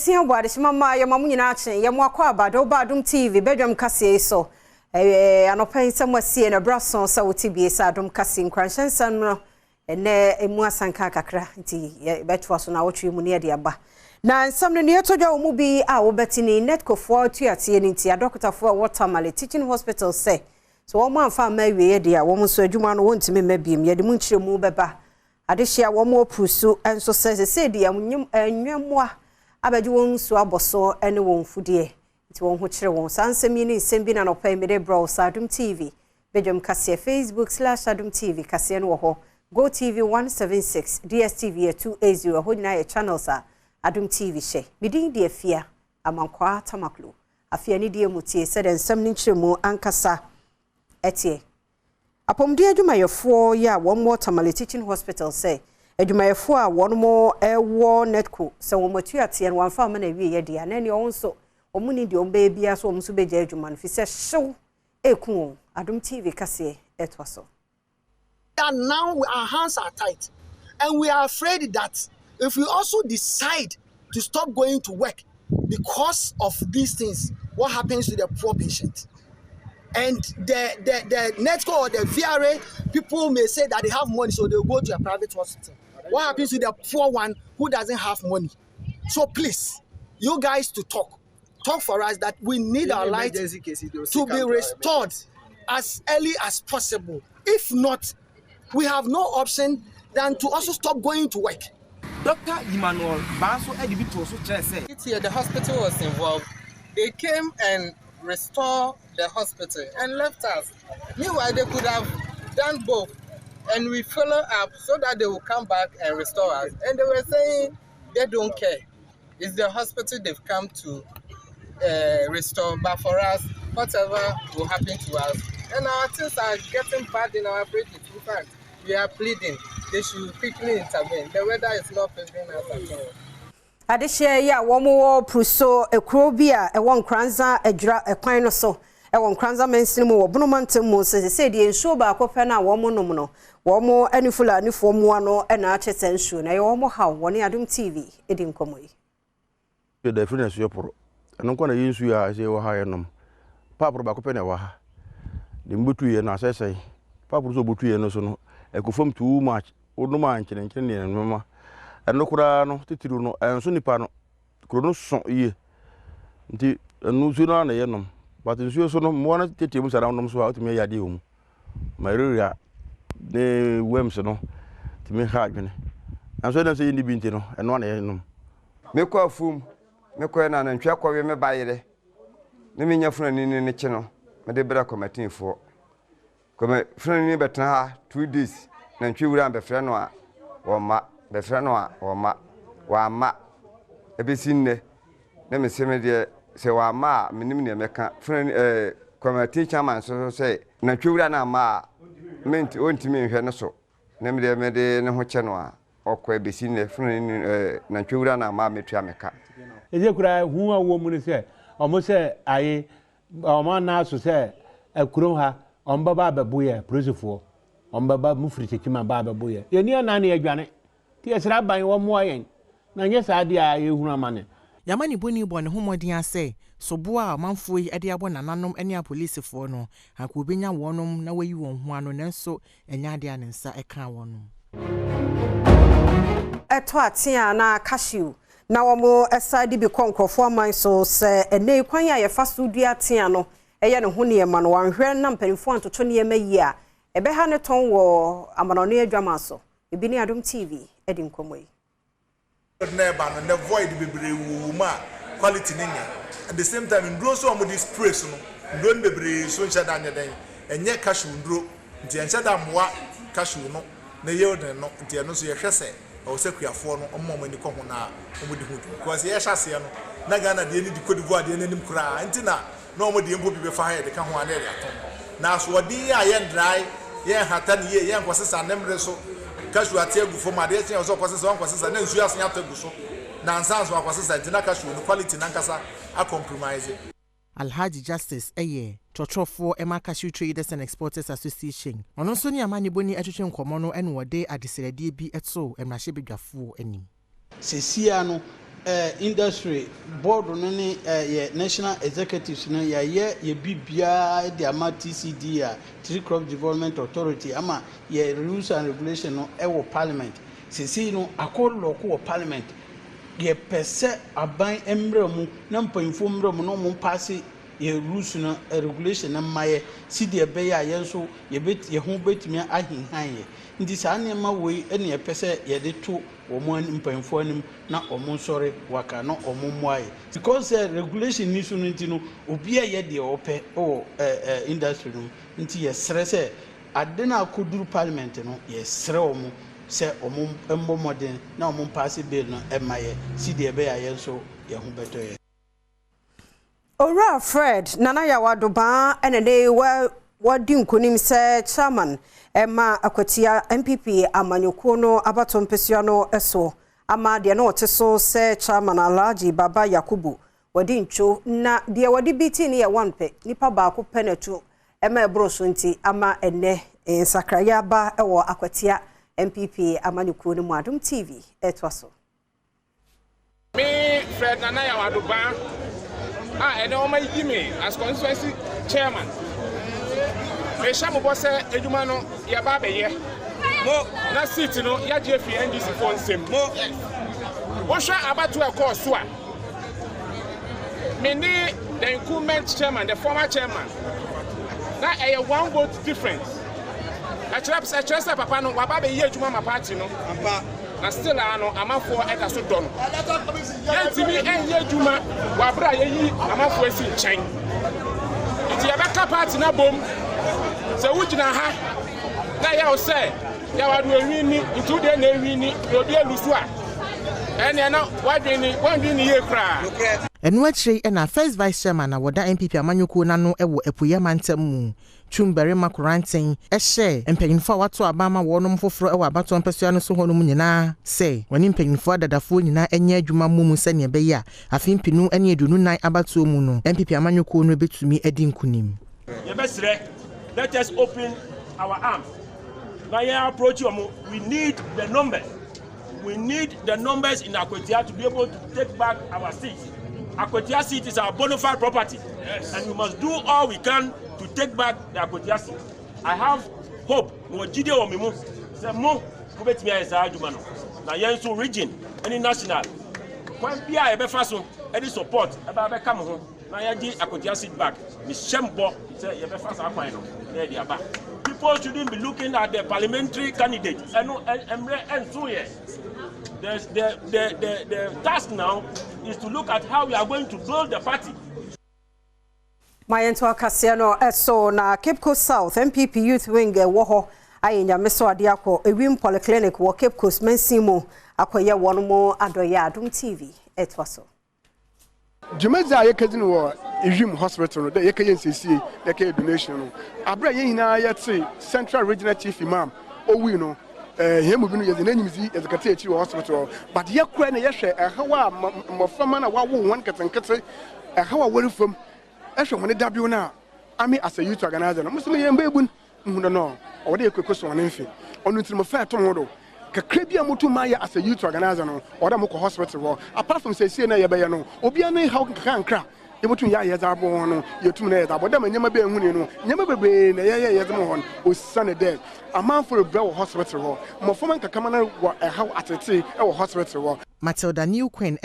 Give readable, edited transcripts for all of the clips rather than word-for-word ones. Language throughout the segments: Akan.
Besia wade mama ya mamu nyina achen ya mwakwa abado Badwam TV Badwam kase so anopa nsem wasie na brason sa wotibie sa Adom kase nkranhyensa no ene emu asanka kakra nti betwa so na wotwe mu ne de aba na nsem no ne todwa mu bi a wobetini netcofo tuate ni nti adokotafo Watermale Teaching Hospital say so wo amfa ma wie de a wo so adwuma no wontimi mabiem ye de mu nkyeremu beba adehia wo mo prusu enso se de amnyem anwemmoa abaji won so aboso ene won fudie nti won ho kire won sansemi ni nsem bi na no pay mede bro Adom TV Badwam kase Facebook/Adom TV kase no ho Go TV 176 DSTV 280 ho nyina ye channels a Adom TV she bidin de afia amankwa tamaklo afia ni de mutie se de nsem ni nkyeremu ankasa etie apomde adwumayefo ya won Watermale Teaching Hospital say adwumayefo a won mo ewo netco se won matuate no wanfa ma na wie ye dia na ne onso omuni de omba bia so omso beja adwuma no fi se hyew eku Adom TV kase etwaso. And now our hands are tight and we are afraid that if we also decide to stop going to work because of these things, what happens to the poor patient? And the NETCO or the VRA, people may say that they have money, so they'll go to a private hospital. What happens to the poor one who doesn't have money? So please, you guys to talk for us that we need our light to be restored as early as possible. If not, we have no option than to also stop going to work. Dr. Emmanuel Banso Edibito also said the hospital was involved. They came and restored the hospital and left us. Meanwhile, they could have done both, and we follow up so that they will come back and restore us. And they were saying they don't care. It's the hospital they've come to restore, but for us, whatever will happen to us. And our things are getting bad in our bridges. In fact, we are pleading they should quickly intervene. The weather is not favoring us at all. Adehia ya womo pruso ekrobia e won kranza adwura ekwan no so e won kranza mensin mu obunomantem mu se de ensuo ba akopɛ na womo nom no womo anifula anifo mu ano e na achese ensuo na ye womo ha woni Adom TV edi nkomo yi the freeness yo poro eno ko na yensu ya se wo ha ye nom papro ba akopɛ na wa ha de mbutu ye na asese papro so butu ye no so no ekofom too much oduma nkyene ne noma eno kura no titiru no enso nipa no kuro no so ye nti enu su no na ye nom but nsuo so no mo na tetiemu sara nom so a otumi ya de omu maruria ne wems no timi ha adwene enso na se yindi binti no eno na ye nom me ko afum me ko na ntwa kwawe me bayere ne me nyafuna ni ne che no me de bra committee fo kome frani ni betna ha 2 days na ntwi wura be frɛ no a wo ma be frɛ no a wo ma wa ma ebesinne na me se me de se wa ma minim ne meka frani committee chairman so say na ntwi wura na ma menti ontimi nhwɛ no so na me de ne ho che no a okwa ebesinne frani na ntwi wura na ma metua meka eze kura hu a wo mu ne se omo se aye omo na so se akuro ha omba ba babuye prosefo omba ba mufiri chekima ba babuye ye ni na na adwane ti esra ban wo mo ayen na nye sa de a yehunu amane yamani boni bo ne homodin ase sobo a manfo yi ade abo nananom ene a policefo no akwo benya wonom na wayi won ho ano nenso enya ade anensa eka wonom eto atia na cashew na womo esade bi konkrofo aman so se ene kwan ya yefa so dua atia no eye ne ho ne ma no wanhwɛ na mpanifo antoto ne ma yi a ebe ha ne ton wo amanone adwama so ebi ne Adom TV edi nkomo yi na ba no the void bebre wu ma quality ne nya at the same time ndro so am this praise no ndro bebre so ncha da nyeden enye cashew ndro nti encha da moa cashew no na yield no nti eno so ye hwese o sekuafo no ommo ni ko ho na omudi hu because ye hyase no na Ghana de ni di Cote d'Ivoire de nanim kura nti na no mo de mpo bi be fa ha de ka ho ane de ato na so odi a ye dry ye hata ne ye nkosesa nemre so cashew ate gu fo ma de chen so nkosesa nkosesa na nsu aso ate gu so na nsan so nkosesa nti na cashew no quality na nkasa a compromise Alhaji Justice Chochofo Emma Cashew Traders and Exporters Association ono so ni amani boni atwetwe nkomo no ene wode adeserede bi etso emrahye bedwafo anim sesia no industry board no ne national executives no ye bibia the ama TCD Tree Crop Development Authority ama ye rules and regulation no e wo parliament sisi no akọrọ lọkọ wo parliament ye pese aban emre mu na mpanfo mre mu no mu pass ye rules no regulation na maye si de be ya ye nso ye ho betumi ahinhan ye ndi saa nneɛma wei ene ye pese ye de to omo mpanfo anim na omo nsɔre waka no omo moaye because regulation ni so no obi a ye de opɛ o industry no nti ye srɛ sɛ ade na akoduru parliament no ye srɛ omo sɛ omo mbɔmɔden na omo pass bill no emaye si de be ya ye nso ye ho beto ye Ora Fred Nana Yawadoba ene wadi nkonim sɛ chairman Emma Akwatia MPP amanyoko no abato mpesua no eso ama de na oteso se chairman Alhaji Baba Yakubu wadi ncho na de wadi biti ne ye wanpe nipa ba ko penetu Emma ebroso nti ama ene nsakraya ba ewo Akwatia MPP amanyoko no mu Adom TV etwaso Me Fred Nana Yawadoba ene o mai me as constituency chairman me shamu bosse eduma no ya ba be ye mo na seat no ya je fi NDC for nsem mo wo hwa abatu e course so a me ni the incumbent chairman the former chairman na one vote difference a chirap papa no wa ba be ye eduma ma party no na still ano amafo eda so do no yentimi enye eduma wa bra ye yi amafo esi nchen iti ya beka party na bom se wugina ha na ya o se ya wadu enwini itu de na enwini obi elusu a ene na wadwini ye kra enu achire na first vice chairman na woda MPP amanyoko na no ewo epuye mantem mu Chumbere makuranten ehye mpanyinfo wato abama wonom foforo ewa abato mpesua no so honom nyina se wani mpanyinfo adadafo nyina enye adwuma mumu se ne be ya afimpinu ene edunu nan abato mu no MPP amanyoko no betumi edi nkunim ye besre let us open our arms now you approach you we need the numbers in Akwatia to be able to take back our seats. Akwatia seat is our bona fide property, and we must do all we can to take back the Akwatia seat. I have hope. No jide o mimu. Se mo ko betimi ayesa adwuma no. Na yenso region any national. When bia e be fa so any support e ba come ho. Na ya di Akwatia seat back. Mi shembo say e be fa sa kwan no. Na dia ba. People shouldn't be looking at the parliamentary candidate. The task now is to look at how we are going to build the party. Mayento Akasiano eso na Cape Coast South MPP Youth Wing woho ayenya meso ade akọ Ewim Polyclinic wo Cape Coast Mensimo akoye wono adoya Adom TV etwaso. Jumeza yekadin wo Ewim Hospital no de yekaye nsesi yekaye donation no abra ye hina yete Central Regional Chief Imam owi no hemu bi no ye nanimzi ezekate echi wo hospital but ye kura na ye hwe ehawa mofama na wawo won ketenkete ehawa worifam ehwe woni dabio na ami as a youth organizer no musime ye mbebun nhunu no o de ekokoso won mfe onu ntimo fa to hodo kakra bia mutu maye as a youth organizer no o da moko hospital wo apart from say na ye be ye no obi an how kankra yemutu ya ye zabo no yetum na ye zabo da manyama be ehuni no nyama bebe na ye zemo hon osane de amanfo bre wo hospital wo mofoma kakama na wo how atete e wo hospital wo. Matilda New Queen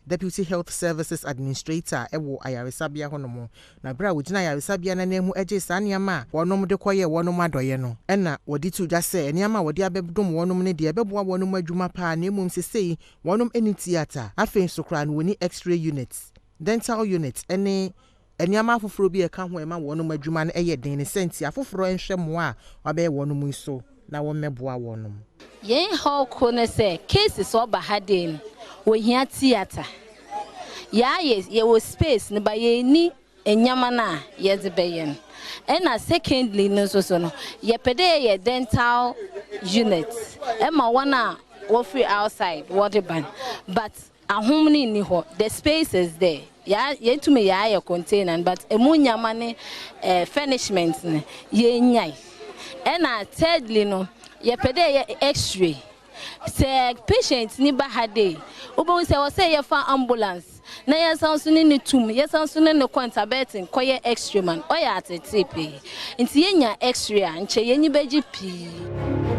Deputy Health Services Administrator ewo ayaresabia honomo na bra wogina ayaresabia na nemu eje saniama wonom de koye wonom adoye no ena wodi tu dwa se eniama wodi abedom wonom ne de ebeboa wonom adwuma pa na emum sesei wonom eni theater afen sokra no woni x-ray units dental units eniama afoforo bi e ka ho ema wonom adwuma na eye den ne senti afoforo enhwe mo a wabe wonom iso na wo meboa wonom. Yen how kone say cases oba haden we hia theater ya ye wo space ne ba ye ni enyama na ye de beyen and secondly no so no ye pede ye dental units e ma wana wo free outside what ban but ahomni ni ho the space is there ya ye to me ya container but emu nyama ne furnishments ne ye nyai and thirdly no ye pede ye x-ray Say patient ni ba ha dey. Obo say we say ye fa ambulance. Na ye san so ni tum, ye san so ne quantabetin koye x-ray man. Oya atete pe. Nti ye nya x-ray a nche ye ni beji pi.